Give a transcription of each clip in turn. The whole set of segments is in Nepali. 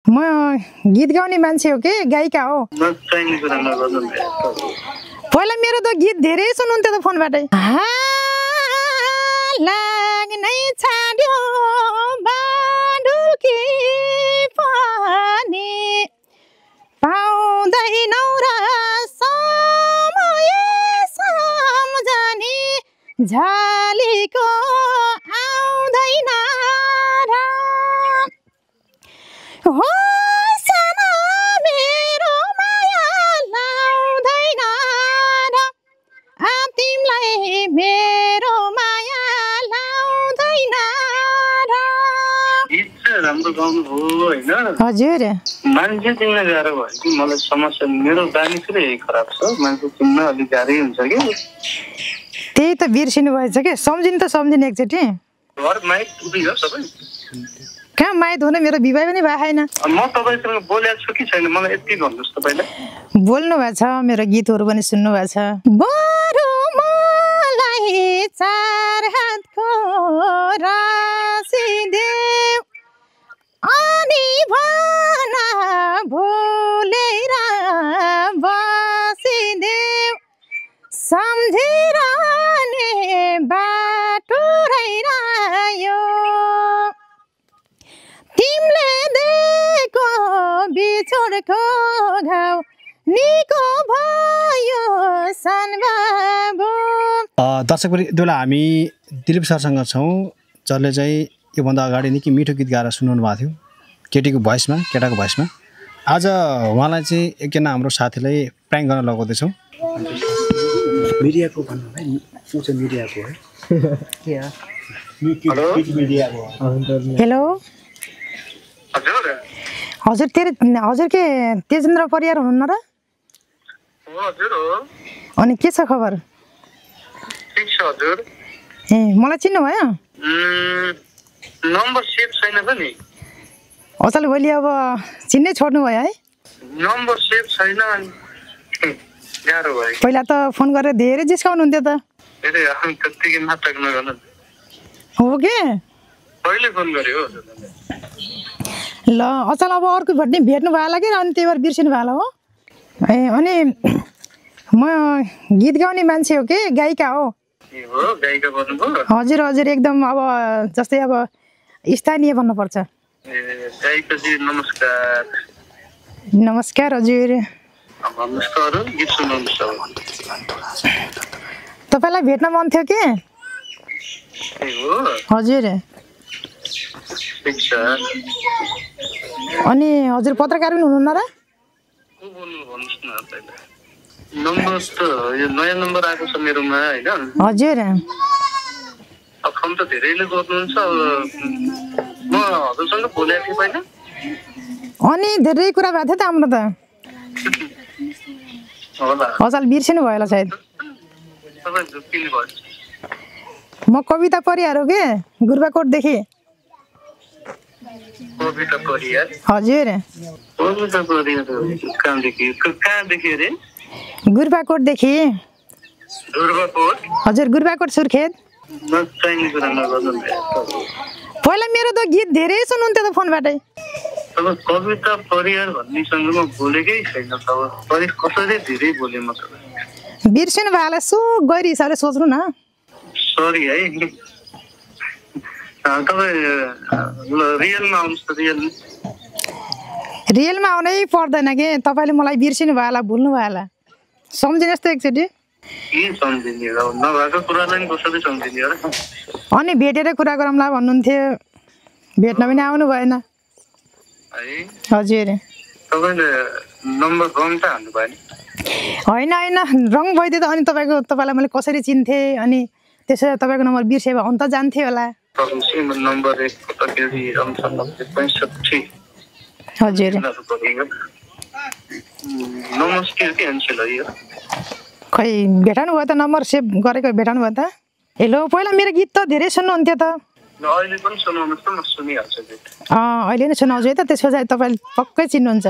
म गीत गाउने मान्छे हो के गायिका हो पहिला मेरो त गीत धेरै सुन्नुहुन्थ्यो त फोनबाटै लाग्नै छाड्यो बाँडुकी पनि पाउँदैनौ र समय सम्झने झालीको आउँदैन र हो साना मेरो माया लाउँदैन र तिमीलाई मेरो माया लाउँदैन र राम्रो गाउनु हो हैन हजुर मान्छे चिन्न गाह्रो भयो कि मलाई समस्या मेरो बानी चाहिँ यही खराब छ मान्छे चिन्न अलिक गाह्रै हुन्छ कि त्यही त बिर्सिनु भएछ के सम्झिनु त सम्झिने एकचोटि घर माइक उभियो सबै कहाँ माइत हुने मेरो विवाह पनि भएको छैन म तपाईँसँग बोलेको छु कि छैन मलाई यति भन्नुहोस् तपाईँलाई बोल्नु भएको छ मेरो गीतहरू पनि सुन्नु भएको छ बरु मलाई चार हातको राशि देऊ अनि भन भुलेर बसिदेऊ सम्झिरहने बाटो रह्यो तिमीले दिएको बिछोडको घाउ निको भयो सानबाबु दर्शक बेला हामी दिलीप सरसँग छौँ जसले चाहिँ योभन्दा अगाडि निकै मिठो गीत गाएर सुनाउनु भएको थियो केटीको भोइसमा केटाको भोइसमा आज उहाँलाई चाहिँ एकजना हाम्रो साथीलाई प्र्याङ्क गर्न लगाउँदैछौँ मिडियाको भन्नु भाइ सोच मिडियाको है हेलो हजुर हजुर के तेजेन्द्र परियार हुनुहुन्न र अनि के छ खबर ए मलाई चिन्नु भयो नम्बर सेभ छैन त नि अचल भोलि अब चिन्नै छोड्नु भयो है नम्बर सेभ छैन गाह्रो भयो पहिला त फोन गरेर धेरै जिस्काउनुहुन्थ्यो त त्यतिकै नाटक नगर्नु हो के कहिले फोन गर्यो ल अचल अब अर्को भेट्नु भयो होला कि अनि त्यही भएर बिर्सिनु भयो होला हो ए अनि म गीत गाउने मान्छे हो के गायिका हो गायिका भन्नुभयो हजुर हजुर एकदम अब जस्तै अब स्थानीय भन्नुपर्छ गायिकाजी नमस्कार नमस्कार हजुर तपाईँलाई भेट्न मन थियो के हजुर अनि हजुर पत्रकार पनि हुनुहुन्न र नम्बर त यो नयाँ नम्बर आएको छ मेरोमा हैन हजुर अब फोन त धेरैले गर्नुहुन्छ म हजुरसँग बोलेको थिएँ पहिला अनि धेरै कुरा भएको थियो त हाम्रो त हजुर बिर्सिनु भयो होला सायद म कविता परियार हो के गुर्बाकोटदेखि कविता परियार हजुर कविता परियार कहाँदेखि रे गुर्बाकोटदेखि हजुर गुर्बाकोट सुर्खेत पहिला मेरो त गीत धेरै सुन्नुहुन्थ्यो त फोनबाटै कविता परियार भन्नेसँग म बोलेकै छैन कसरी धेरै बोले म बिर्सिनु भयो होला सो गरी हिसाबले सोच्नु न सरी है तपाईँ रियलमा आउनुहोस् त रियलमा आउनै पर्दैन के तपाईँले मलाई बिर्सिनु भयो होला भुल्नु भयो होला सम्झिनुहोस् त एकचोटि अनि भेटेर कुरा गरौँला भन्नुहुन्थ्यो भेट्न पनि आउनु भएन हजुर होइन होइन रङ भइदियो त अनि तपाईँलाई मैले कसरी चिन्थेँ अनि त्यसो तपाईँको नम्बर बिर्से भए अन्त जान्थेँ होला हजुर खै भेटाउनु भयो त नम्बर सेभ गरेको भेटाउनु भयो त हेलो पहिला मेरो गीत त धेरै सुन्नुहुन्थ्यो त अहिले पनि सुनाउनुहोस् त म सुनिहाल्छु गीत अहिले नै सुनाउँछु है त त्यसको चाहिँ तपाईँले पक्कै चिन्नुहुन्छ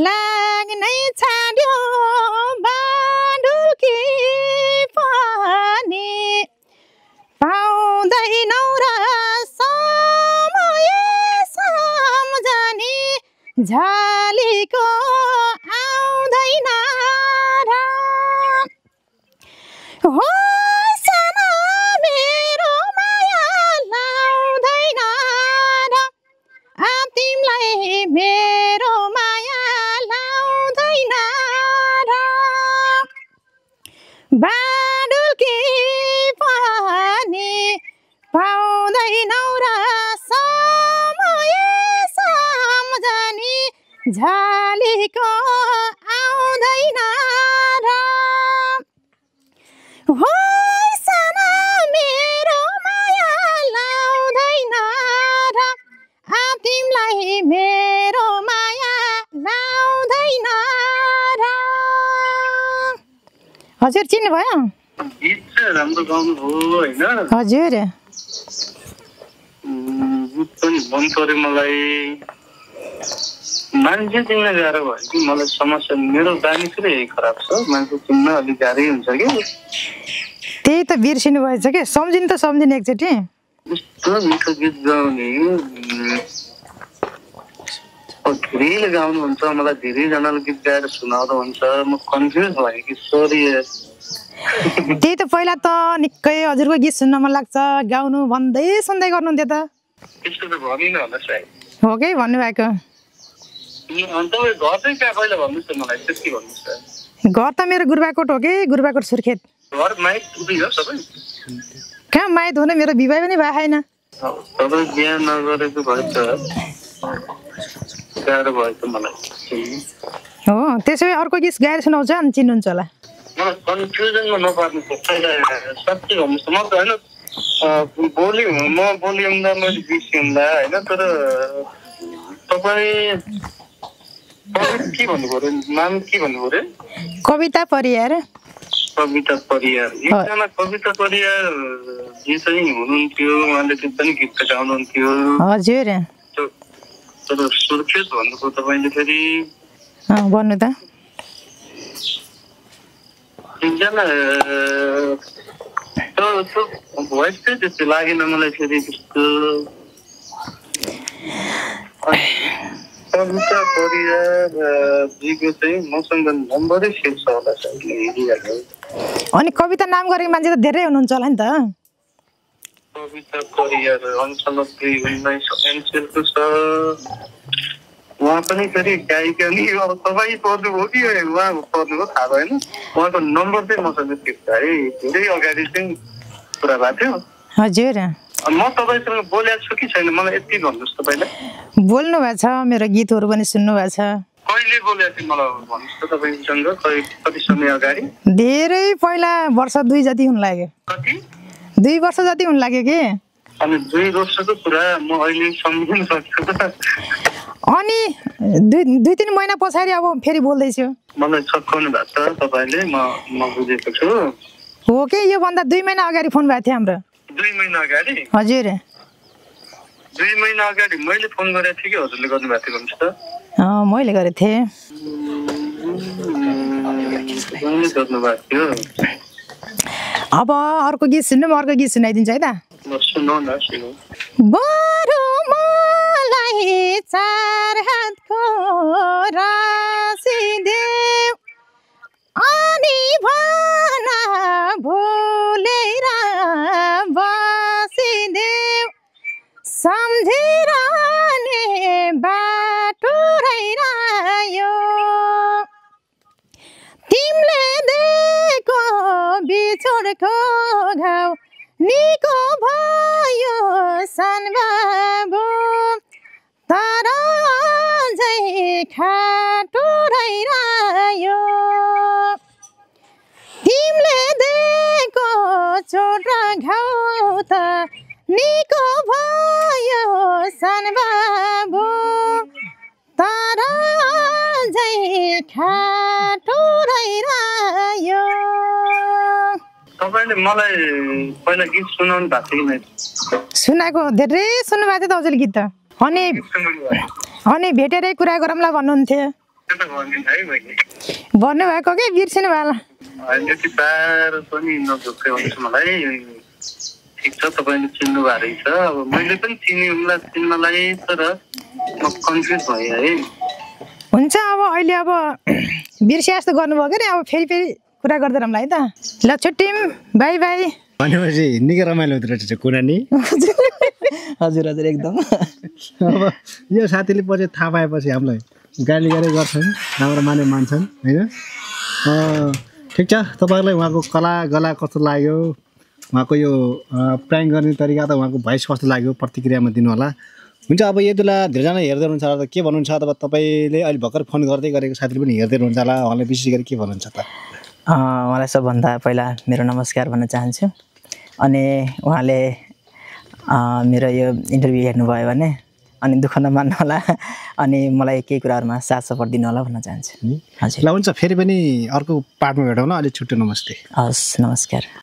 लाग्नै छाड्यो बाँडुकी पनि पाउँदा आउँदैनौ र समय सम्झनी झ्यालीको आउँदैन र हो साना मेरो माया लाउँदैन र तिमीलाई मेरो माया लाउँदैन र बाडुल्की पनि पाउँदैनौ र समय सम्झनी झ्यालीको आउँदैन र हो साना मेरो माया लाउँदैन र तिमीलाई मेरो माया लाउँदैन र हजुर चिन्नुभयो गीत चाहिँ राम्रो गाउनुभयो होइन हजुर गीत पनि मन पर्यो मलाई मान्छे चिन्न गाह्रो भयो कि मलाई समस्या मेरो बानी चाहिँ यही खराब छ मान्छे चिन्न अलिक गाह्रै हुन्छ कि त्यही त बिर्सिनु भएछ कि सम्झिनु त सम्झिने एकचोटि यस्तो मिठो गीत गाउने धेरैले गाउनुहुन्छ मलाई धेरैजनाले गीत गाएर सुनाउँदा हुन्छ म कन्फ्युज भएँ कि सरी त्यही त पहिला त निकै हजुरको गीत सुन्न मन लाग्छ गाउनु भन्दै सुन्दै गर्नुहुन्थ्यो त त्यस्तो त भनिनँ होला सायद हो कि भन्नुभएको अनि तपाईँ घर चाहिँ कहाँ पहिला भन्नुहोस् न मलाई त्यति भन्नुहोस् न घर त मेरो गुरुबाकोट हो कि गुरुबाकोट सुर्खेत घर माइत उतै हो सबै कहाँ माइत हुने मेरो विवाह पनि भएको छैन तपाईँ बिहा नगरेको भए त गाह्रो भयो त मलाई हो त्यसो भए अर्को गीत गाएर सुनाउँछ अनि चिन्नुहुन्छ होला मलाई कन्फ्युजनमा नपार्नुहोस् पहिला साँच्चै भन्नुहोस् म त होइन बोली हुँदा मैले बिर्सिउँदा होइन तर तपाईँ के भन्नुभयो अरे नाम के भन्नुभयो अरे कविता परियार कविता परियार एकजना कविता परियार जे चाहिँ हुनुहुन्थ्यो उहाँले त्यो पनि गीत त गाउनुहुन्थ्यो हजुर तर सुर्खेत भन्नुभयो तपाईँले फेरि भन्नु त एकजना भोइस चाहिँ त्यस्तो लागेन मलाई फेरि त्यस्तो कविता परियार जीको चाहिँ मसँग नम्बरै सेभ छ होला सायद हेरिहाल्यो अनि कविता नाम गरेको मान्छे त धेरै हुनुहुन्छ होला नि त कविता परियार 98 एनसेलको छ उहाँ पनि फेरि गायिका नि अब तपाईँ पर्नुभयो कि उहाँ पर्नुभयो थाहा भएन उहाँको नम्बर चाहिँ मसँग सेभ छ है धेरै अगाडि चाहिँ कुरा भएको थियो हजुर म तपाईँसँग बोलेको छु कि छैन मलाई यति भन्नुहोस् तपाईँलाई बोल्नु भएको छ मेरो गीतहरू पनि सुन्नु भएको छ कहिले बोलेको थिएँ मलाई भन्नुहोस् त तपाईँसँग कति समय अगाडि धेरै पहिला वर्ष 2 जति हुन लाग्यो कति 2 वर्ष जति हुन लाग्यो कि अनि 2 वर्षको कुरा म अहिले सम्झिन सक्छु त अनि 2-3 महिना पछाडि अब फेरि बोल्दैछु मलाई छक्काउनु भएको छ तपाईँले म बुझेको छु हो कि योभन्दा 2 महिना अगाडि फोन भएको थियो हाम्रो 2 महिना अगाडि हजुर 2 महिना अगाडि मैले फोन गरेको थिएँ कि हजुरले गर्नुभएको थियो भन्नुहोस् त मैले गरेको थिएँ गर्नुभएको थियो अब अर्को गीत सुन्नु म अर्को गीत सुनाइदिन्छु है त सुनौ न सुनौ बरु मलाई 4 हातको राशि देऊ अनि भन भुलेर बसिदेऊ सम्झिरहने बाटो रहिरह्यो तिमीले दिएको बिछोडको घाउ निको भयो सानबाबु तर अझै खाटो रहिरह्यो तिमीले दिएको चोट र घाउ त निको भयो सानबाबु तर अझै खाटो रहिरह्यो तपाईँले मलाई पहिला गीत सुनाउनु भएको थियो कि सुनाएको धेरै सुन्नुभएको थियो त हजुरले गीत त अनि भेटेरै कुरा गरौँला भन्नुहुन्थ्यो भन्नुभएको कि बिर्सिनु भयो होला यति बार पनि नझुक्कै हुन्छ मलाई ठिक छ तपाईँले चिन्नु भएको रहेछ अब मैले पनि चिने उनलाई चिन्नलाई तर म कन्फ्युज भएँ है हुन्छ अब अहिले अब बिर्सिया जस्तो गर्नुभयो कि अब फेरि कुरा गर्दै रहौँला है त ल छुट्टिम बाई बाई भनेपछि निकै रमाइलो हुँदो रहेछ कुरा नि हजुर हजुर एकदम अब यो साथीले पछि थाहा पाएपछि हामीलाई गाली गाली गर्छन् राम्रो मान्छन् होइन ठिक छ तपाईँहरूलाई उहाँको कला गला कस्तो लाग्यो उहाँको यो प्राङ्क गर्ने तरिका त उहाँको भोइस कस्तो लाग्यो प्रतिक्रियामा दिनु होला हुन्छ अब यति बेला धेरैजना हेर्दै हुनुहुन्छ होला त के भन्नुहुन्छ अथवा तपाईँले अहिले भर्खर फोन गर्दै गरेको साथीले पनि हेर्दै हुनुहुन्छ होला उहाँलाई विशेष गरी के भन्नुहुन्छ त उहाँलाई सबभन्दा पहिला मेरो नमस्कार भन्न चाहन्छु अनि उहाँले मेरो यो इन्टरभ्यू हेर्नुभयो भने अनि दुःख नमान्नु होला अनि मलाई केही कुराहरूमा साथ सपोर्ट दिनु होला भन्न चाहन्छु हजुर ल हुन्छ फेरि पनि अर्को पार्टमा भेटौँ ल अहिले छुट्टो नमस्ते हस् नमस्कार